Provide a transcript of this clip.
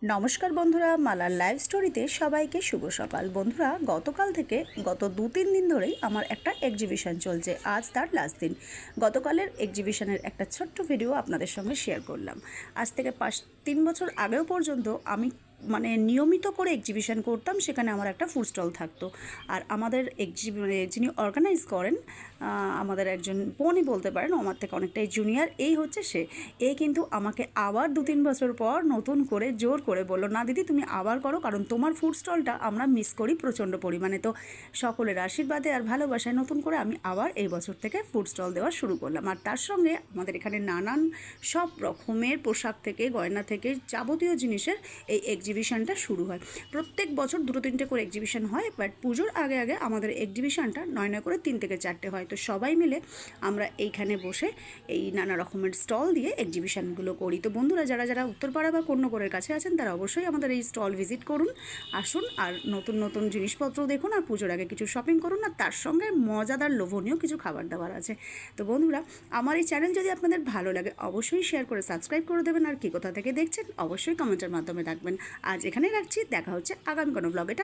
নমস্কার বন্ধুরা, মালার লাইভ স্টোরিতে সবাইকে শুভ সকাল। বন্ধুরা, গতকাল থেকে গত 2-3 দিন ধরেই আমার একটা এক্সিবিশন চলছে। আজ তার লাস্ট দিন। গতকালের এক্সিবিশনের একটা ছোট্ট ভিডিও আপনাদের সঙ্গে শেয়ার করলাম। আজ থেকে 3 বছর আগেও পর্যন্ত আমি নিয়মিত করে এক্সিবিশন করতাম। সেখানে আমার একটা ফুড স্টল থাকতো। আর আমাদের যিনি অর্গানাইজ করেন, আমাদের একজন বোনই বলতে পারেন, আমার থেকে অনেকটাই জুনিয়র। এই হচ্ছে সে। কিন্তু আমাকে আবার 2-3 বছর পর নতুন করে জোর করে বললো, না দিদি তুমি আবার করো, কারণ তোমার ফুড স্টলটা আমরা মিস করি প্রচণ্ড পরিমাণে। তো সকলের আশীর্বাদে আর ভালোবাসায় নতুন করে আমি আবার এই বছর থেকে ফুড স্টল দেওয়া শুরু করলাম। আর তার সঙ্গে আমাদের এখানে নানান সব রকমের পোশাক থেকে গয়না থেকে যাবতীয় জিনিসের এই এক্সিবিশনটা শুরু হয়। প্রত্যেক বছর 2-3টে করে এক্সিবিশন হয়, বাট পুজোর আগে আগে আমাদের এক্সিবিশনটা 9 করে 3 থেকে 4টে হয়। তো সবাই মিলে আমরা এইখানে বসে এই নানা রকমের স্টল দিয়ে এক্সিবিশনগুলো করি। তো বন্ধুরা, যারা যারা উত্তরপাড়া বা কন্যগড়ের কাছে আছেন তারা অবশ্যই আমাদের এই স্টল ভিজিট করুন, আসুন আর নতুন নতুন জিনিসপত্র দেখুন, আর পুজোর আগে কিছু শপিং করুন, আর তার সঙ্গে মজাদার লোভনীয় কিছু খাবার দাবার আছে। তো বন্ধুরা, আমার এই চ্যানেল যদি আপনাদের ভালো লাগে অবশ্যই শেয়ার করে সাবস্ক্রাইব করে দেবেন, আর কি কোথা থেকে দেখছেন অবশ্যই কমেন্টের মাধ্যমে রাখবেন। আজ এখানেই রাখছি, দেখা হচ্ছে আগামী কোনো ব্লগে।